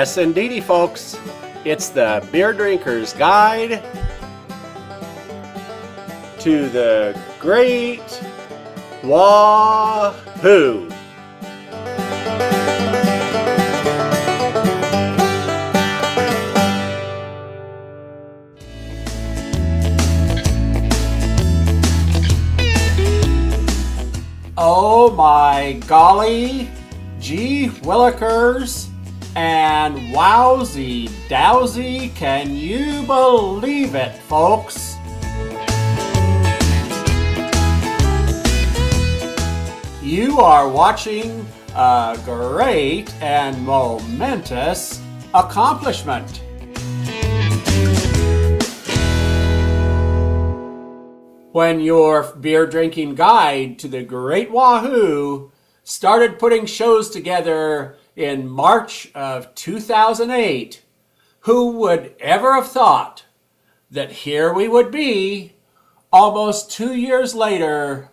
Yes, indeedy, folks. It's the Beer Drinker's Guide to the Great Wahoo! Oh my golly, gee willikers, and wowsy dowsy, can you believe it, folks? You are watching a great and momentous accomplishment. When your beer drinking guide to the Great Wahoo started putting shows together in March of 2008, who would ever have thought that here we would be almost 2 years later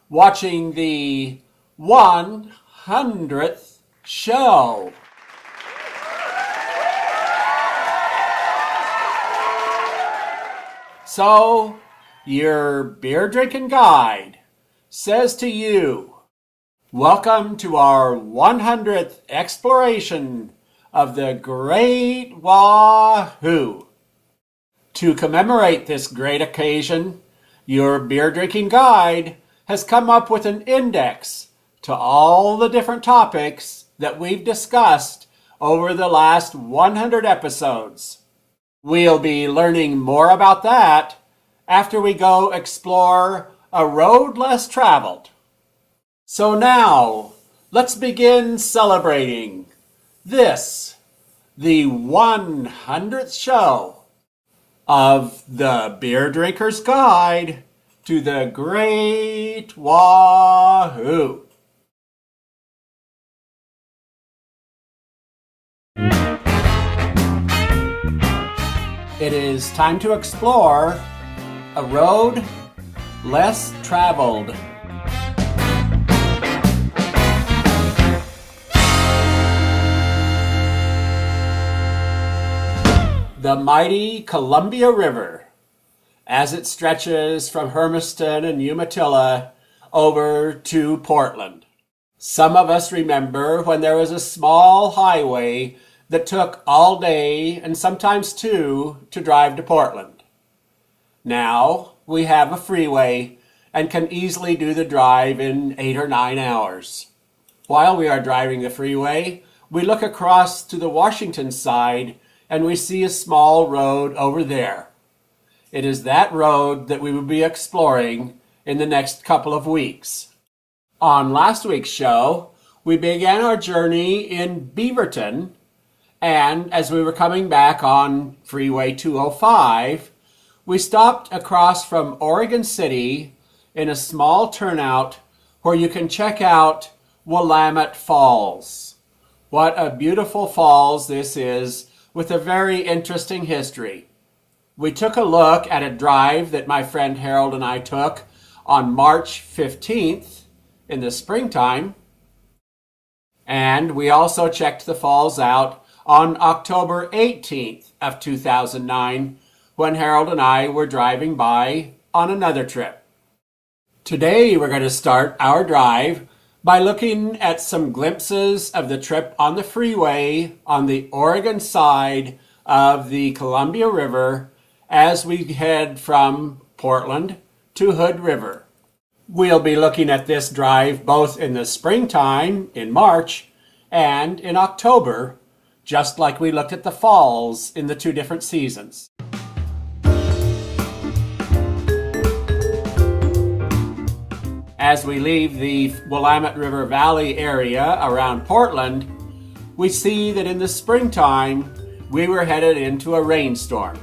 watching the 100th show? So, your beer drinking guide says to you, welcome to our 100th exploration of the Great Wahoo. To commemorate this great occasion, your beer drinking guide has come up with an index to all the different topics that we've discussed over the last 100 episodes. We'll be learning more about that after we go explore a road less traveled. So now, let's begin celebrating this, the 100th show of the Beer Drinker's Guide to the Great Wahoo. It is time to explore a road less traveled. The mighty Columbia River, as it stretches from Hermiston and Umatilla over to Portland. Some of us remember when there was a small highway that took all day and sometimes two to drive to Portland. Now we have a freeway and can easily do the drive in 8 or 9 hours. While we are driving the freeway, we look across to the Washington side and we see a small road over there. It is that road that we will be exploring in the next couple of weeks. On last week's show, we began our journey in Beaverton, and as we were coming back on Freeway 205, we stopped across from Oregon City in a small turnout where you can check out Willamette Falls. What a beautiful falls this is, with a very interesting history. We took a look at a drive that my friend Harold and I took on March 15th in the springtime, and we also checked the falls out on October 18th of 2009 when Harold and I were driving by on another trip. Today we're going to start our drive by looking at some glimpses of the trip on the freeway on the Oregon side of the Columbia River as we head from Portland to Hood River. We'll be looking at this drive both in the springtime in March and in October, just like we looked at the falls in the two different seasons. As we leave the Willamette River Valley area around Portland, we see that in the springtime, we were headed into a rainstorm.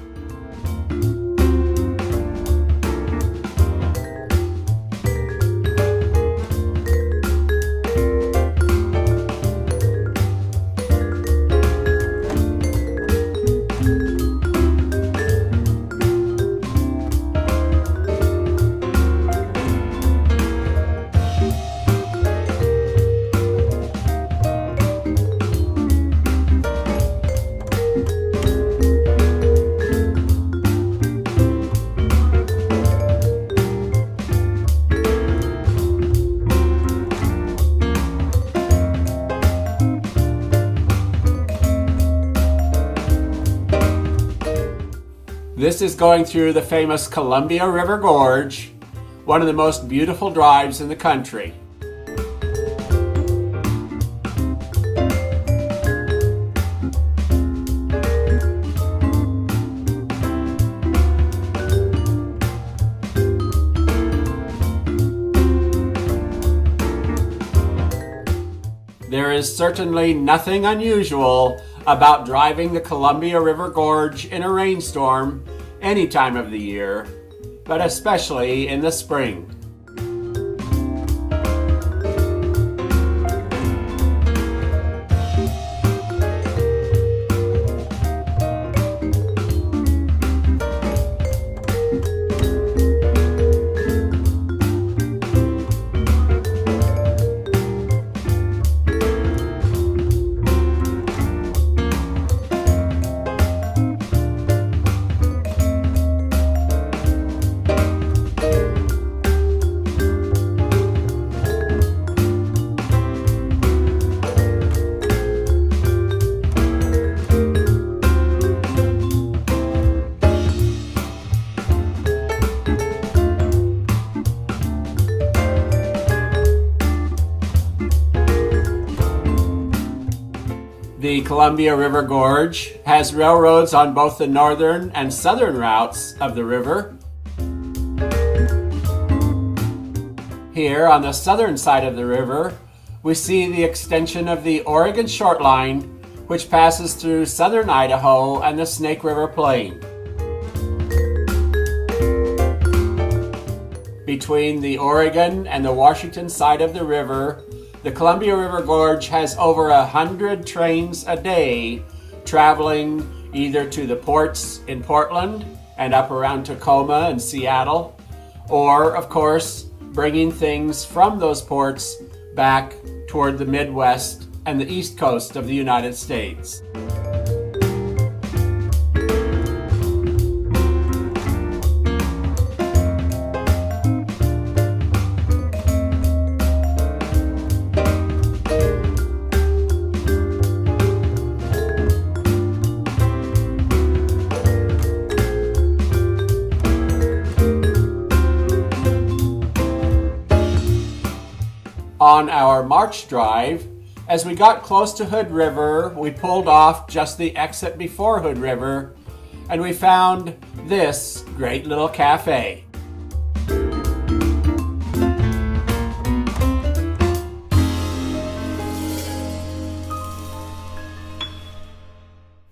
This is going through the famous Columbia River Gorge, one of the most beautiful drives in the country. There is certainly nothing unusual about driving the Columbia River Gorge in a rainstorm any time of the year, but especially in the spring. The Columbia River Gorge has railroads on both the northern and southern routes of the river. Here on the southern side of the river, we see the extension of the Oregon Short Line, which passes through southern Idaho and the Snake River Plain. Between the Oregon and the Washington side of the river, the Columbia River Gorge has over 100 trains a day traveling either to the ports in Portland and up around Tacoma and Seattle, or, of course, bringing things from those ports back toward the Midwest and the East Coast of the United States. On our March drive, as we got close to Hood River, we pulled off just the exit before Hood River, and we found this great little cafe.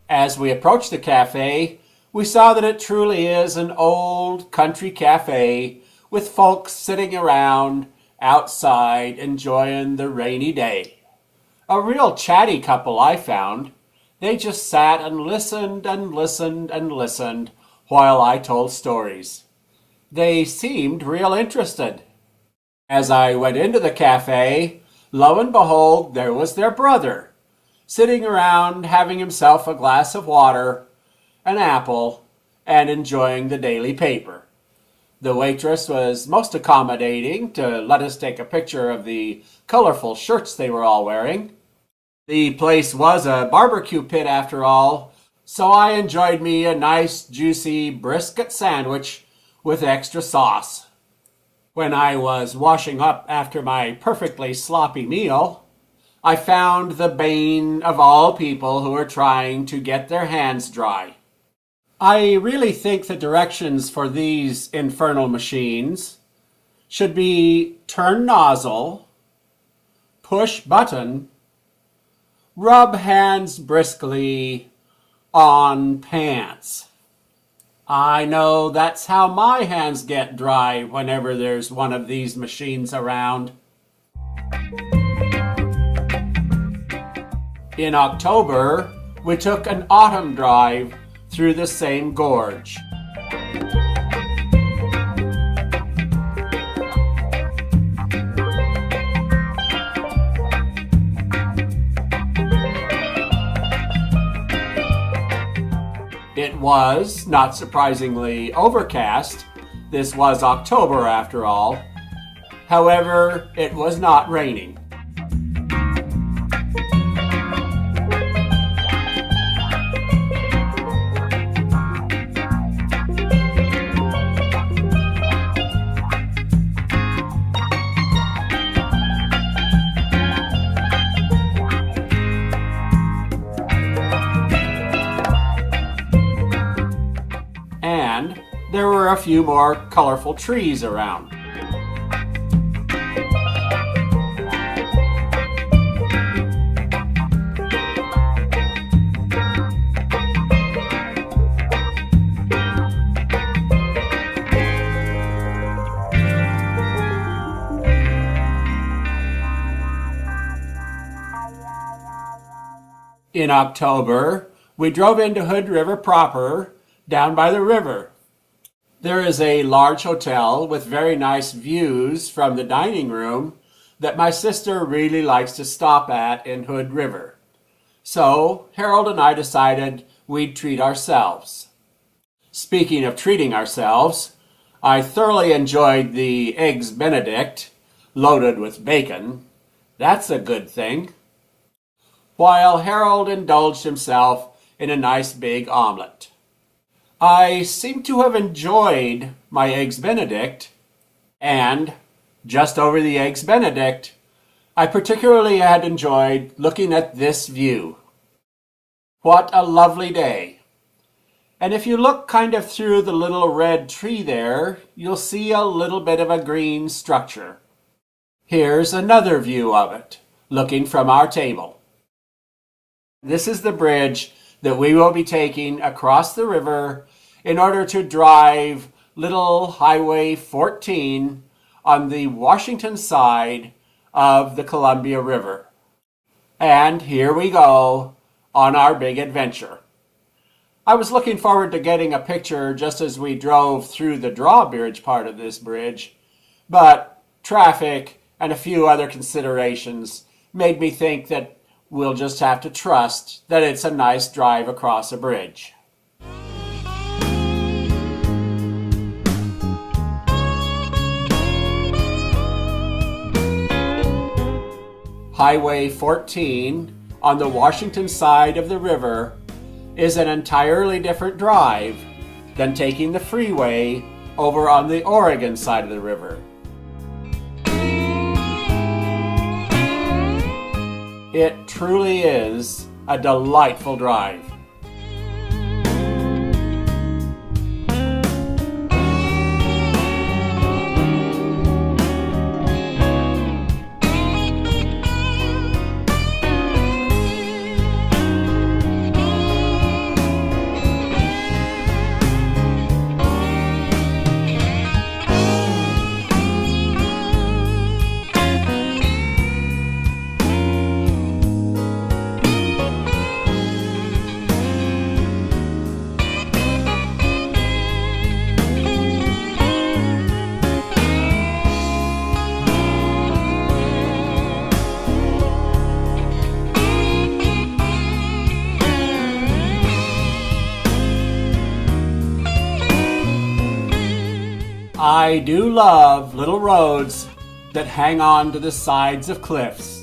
As we approached the cafe, we saw that it truly is an old country cafe with folks sitting around outside enjoying the rainy day. A real chatty couple, I found. They just sat and listened and listened and listened while I told stories. They seemed real interested. As I went into the cafe, lo and behold, there was their brother, sitting around having himself a glass of water, an apple, and enjoying the daily paper. The waitress was most accommodating to let us take a picture of the colorful shirts they were all wearing. The place was a barbecue pit after all, so I enjoyed me a nice juicy brisket sandwich with extra sauce. When I was washing up after my perfectly sloppy meal, I found the bane of all people who are trying to get their hands dry. I really think the directions for these infernal machines should be turn nozzle, push button, rub hands briskly on pants. I know that's how my hands get dry whenever there's one of these machines around. In October, we took an autumn drive through the same gorge. It was, not surprisingly, overcast. This was October after all. However, it was not raining. and there were a few more colorful trees around. In October, we drove into Hood River proper, down by the river. There is a large hotel with very nice views from the dining room that my sister really likes to stop at in Hood River. So Harold and I decided we'd treat ourselves. Speaking of treating ourselves, I thoroughly enjoyed the Eggs Benedict, loaded with bacon. That's a good thing. While Harold indulged himself in a nice big omelet. I seem to have enjoyed my Eggs Benedict, and just over the Eggs Benedict, I particularly had enjoyed looking at this view. What a lovely day. And if you look kind of through the little red tree there, you'll see a little bit of a green structure. Here's another view of it, looking from our table. This is the bridge that we will be taking across the river in order to drive Little Highway 14 on the Washington side of the Columbia River. And here we go on our big adventure. I was looking forward to getting a picture just as we drove through the drawbridge part of this bridge, but traffic and a few other considerations made me think that we'll just have to trust that it's a nice drive across a bridge. Highway 14 on the Washington side of the river is an entirely different drive than taking the freeway over on the Oregon side of the river. It truly is a delightful drive. I do love little roads that hang on to the sides of cliffs.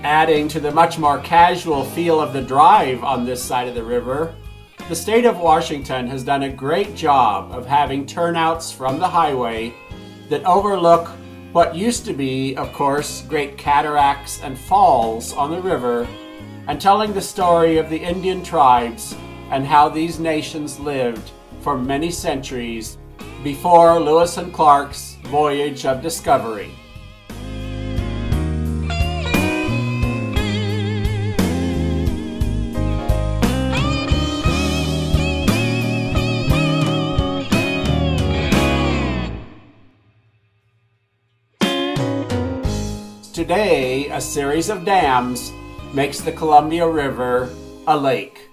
Adding to the much more casual feel of the drive on this side of the river, the state of Washington has done a great job of having turnouts from the highway that overlook what used to be, of course, great cataracts and falls on the river, and telling the story of the Indian tribes and how these nations lived for many centuries before Lewis and Clark's voyage of discovery. Today, a series of dams makes the Columbia River a lake.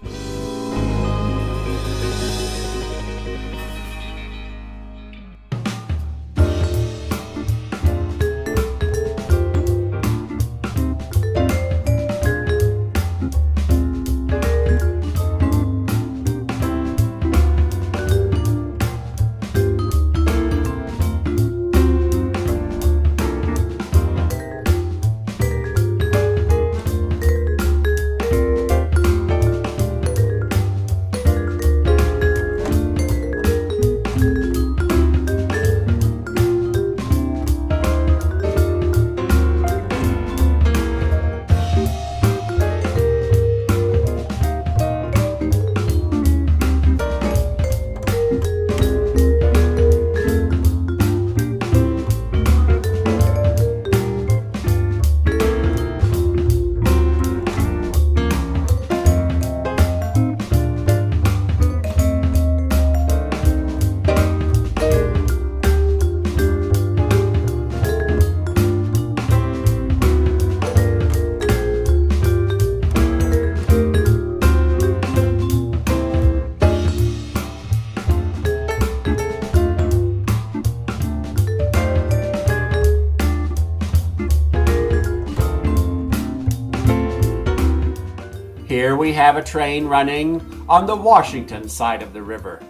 Here we have a train running on the Washington side of the river.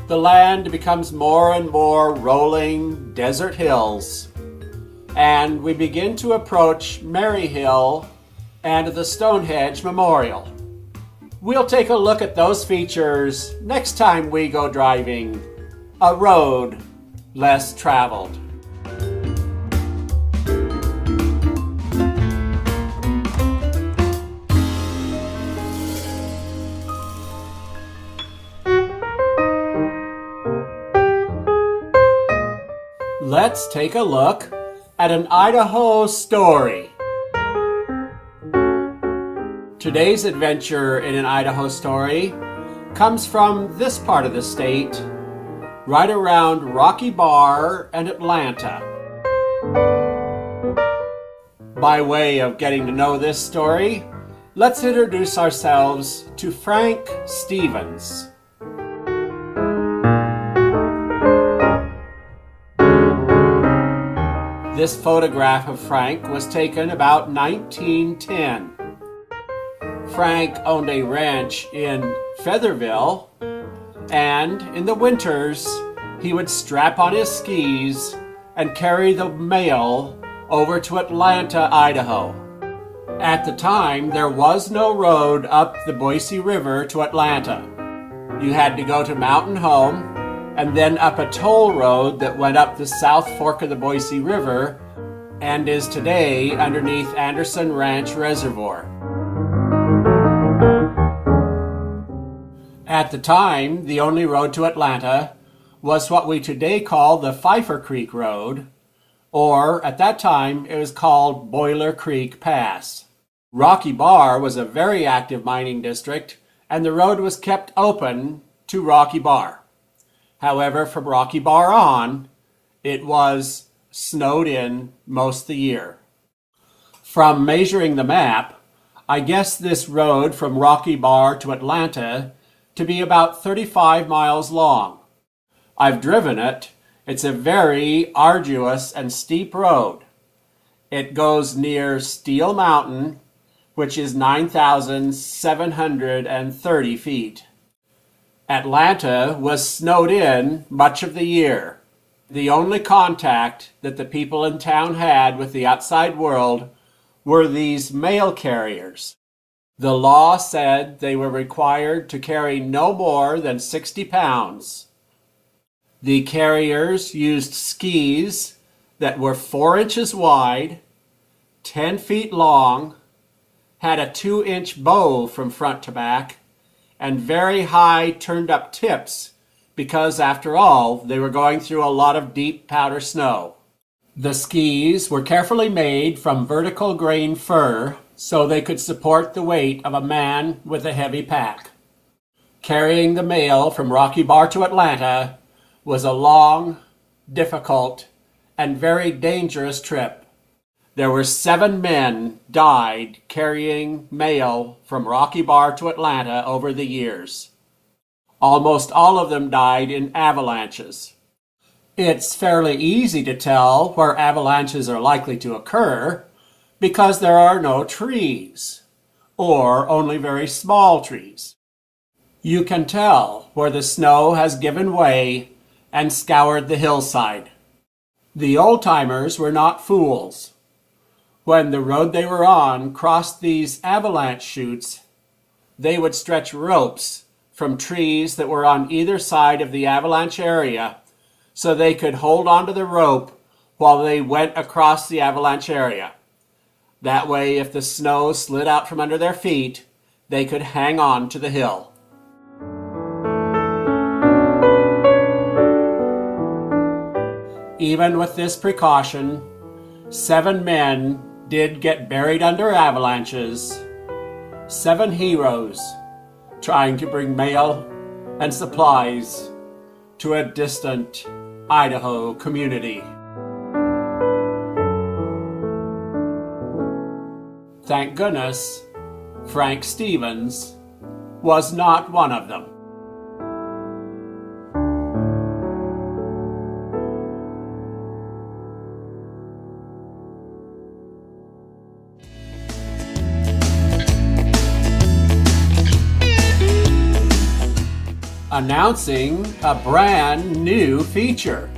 The land becomes more and more rolling desert hills, and we begin to approach Mary Hill and the Stonehenge Memorial. We'll take a look at those features next time we go driving a road less traveled. Let's take a look at an Idaho story. Today's adventure in an Idaho story comes from this part of the state, right around Rocky Bar and Atlanta. By way of getting to know this story, let's introduce ourselves to Frank Stevens. This photograph of Frank was taken about 1910. Frank owned a ranch in Featherville, and in the winters, he would strap on his skis and carry the mail over to Atlanta, Idaho. At the time, there was no road up the Boise River to Atlanta. You had to go to Mountain Home and then up a toll road that went up the South Fork of the Boise River and is today underneath Anderson Ranch Reservoir. At the time, the only road to Atlanta was what we today call the Pfeiffer Creek Road, or at that time it was called Boiler Creek Pass. Rocky Bar was a very active mining district, and the road was kept open to Rocky Bar. However, from Rocky Bar on, it was snowed in most of the year. From measuring the map, I guess this road from Rocky Bar to Atlanta to be about 35 miles long. I've driven it. It's a very arduous and steep road. It goes near Steel Mountain, which is 9,730 feet. Atlanta was snowed in much of the year. The only contact that the people in town had with the outside world were these mail carriers. The law said they were required to carry no more than 60 pounds. The carriers used skis that were 4 inches wide, 10 feet long, had a 2-inch bow from front to back, and very high turned-up tips because, after all, they were going through a lot of deep powder snow. The skis were carefully made from vertical grain fir so they could support the weight of a man with a heavy pack. Carrying the mail from Rocky Bar to Atlanta was a long, difficult, and very dangerous trip. There were 7 men died carrying mail from Rocky Bar to Atlanta over the years. Almost all of them died in avalanches. It's fairly easy to tell where avalanches are likely to occur because there are no trees, or only very small trees. You can tell where the snow has given way and scoured the hillside. The old-timers were not fools. When the road they were on crossed these avalanche chutes, they would stretch ropes from trees that were on either side of the avalanche area so they could hold onto the rope while they went across the avalanche area. That way, if the snow slid out from under their feet, they could hang on to the hill. Even with this precaution, 7 men did get buried under avalanches. 7 heroes trying to bring mail and supplies to a distant Idaho community. Thank goodness, Frank Stevens was not one of them. announcing a brand new feature.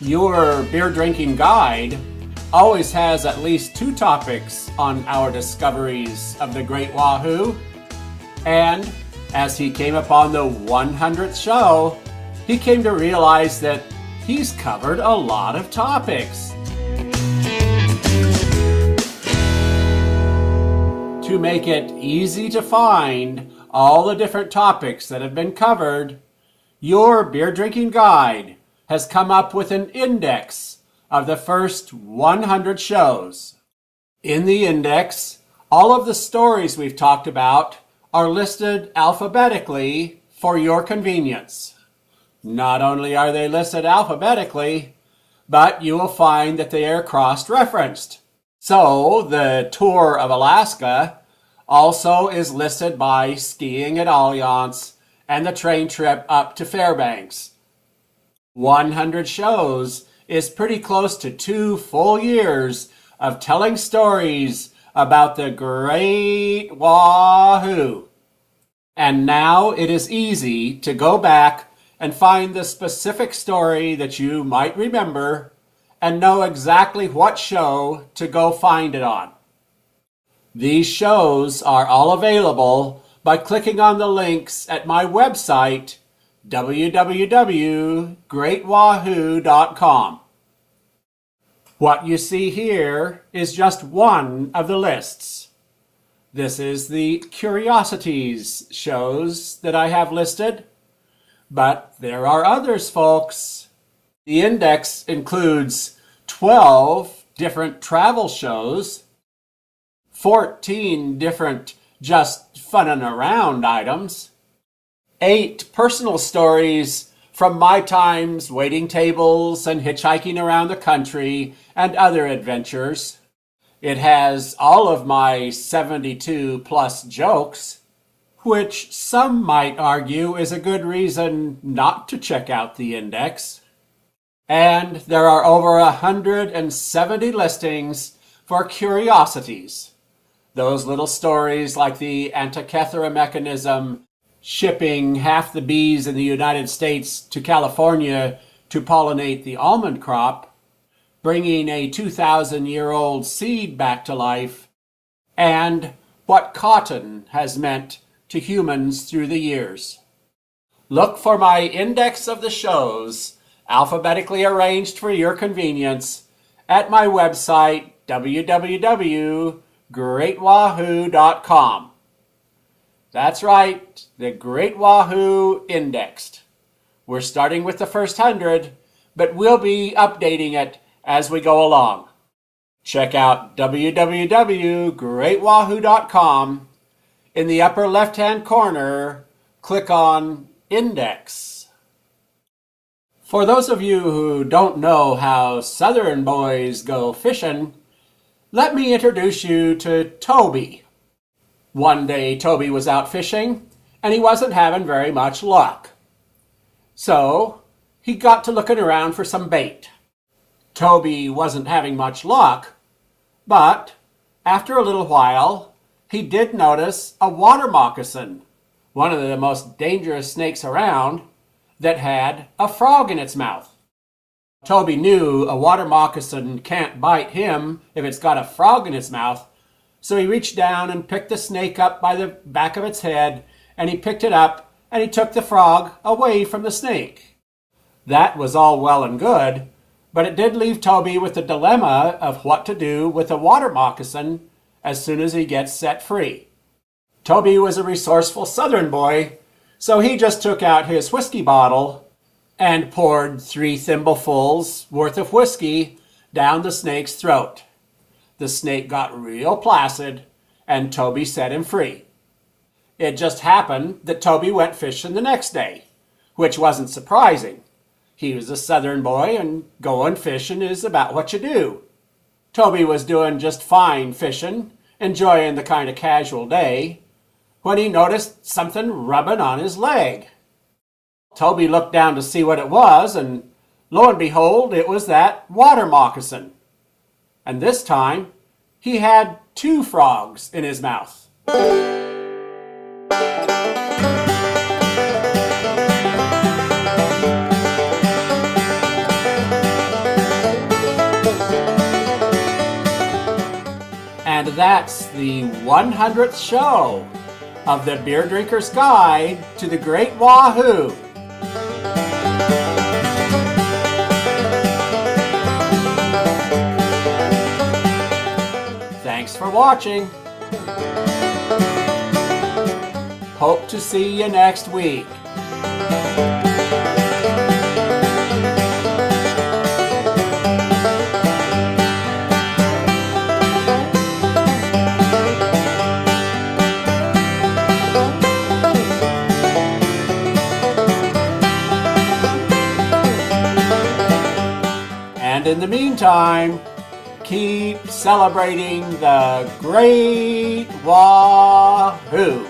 Your beer drinking guide always has at least 2 topics on our discoveries of the Great Wahoo, and as he came upon the 100th show, he came to realize that he's covered a lot of topics. To make it easy to find all the different topics that have been covered, your beer drinking guide has come up with an index of the first 100 shows. In the index, all of the stories we've talked about are listed alphabetically for your convenience. Not only are they listed alphabetically, but you will find that they are cross-referenced. So, the tour of Alaska also is listed by skiing at Alliance and the train trip up to Fairbanks. 100 shows is pretty close to 2 full years of telling stories about the Great Wahoo. And now it is easy to go back and find the specific story that you might remember and know exactly what show to go find it on. These shows are all available by clicking on the links at my website, www.greatwahoo.com. What you see here is just one of the lists. This is the Curiosities shows that I have listed, but there are others, folks. The index includes 12 different travel shows, 14 different just fun and around items, 8 personal stories from my times waiting tables and hitchhiking around the country and other adventures. It has all of my 72 plus jokes, which some might argue is a good reason not to check out the index. And there are over 170 listings for curiosities. Those little stories like the Antikythera mechanism, shipping half the bees in the United States to California to pollinate the almond crop, bringing a 2,000-year-old seed back to life, and what cotton has meant to humans through the years. Look for my index of the shows, alphabetically arranged for your convenience, at my website, www.greatwahoo.com. That's right, the Great Wahoo Indexed. We're starting with the first 100, but we'll be updating it as we go along. Check out www.greatwahoo.com. In the upper left-hand corner, click on Index. For those of you who don't know how Southern boys go fishing, let me introduce you to Toby. One day Toby was out fishing, and he wasn't having very much luck. So he got to looking around for some bait. Toby wasn't having much luck, but after a little while, he did notice a water moccasin, one of the most dangerous snakes around, that had a frog in its mouth. Toby knew a water moccasin can't bite him if it's got a frog in its mouth, so he reached down and picked the snake up by the back of its head, and he picked it up and he took the frog away from the snake. That was all well and good, but it did leave Toby with the dilemma of what to do with a water moccasin as soon as he gets set free. Toby was a resourceful Southern boy, so he just took out his whiskey bottle and poured 3 thimblefuls worth of whiskey down the snake's throat. The snake got real placid, and Toby set him free. It just happened that Toby went fishing the next day, which wasn't surprising. He was a Southern boy, and going fishing is about what you do. Toby was doing just fine fishing, enjoying the kind of casual day, when he noticed something rubbing on his leg. Toby looked down to see what it was, and lo and behold, it was that water moccasin. And this time, he had 2 frogs in his mouth. that's the 100th show of the Beer Drinker's Guide to the Great Wahoo. Thanks for watching. Hope to see you next week. And in the meantime, keep celebrating the Great Wahoo!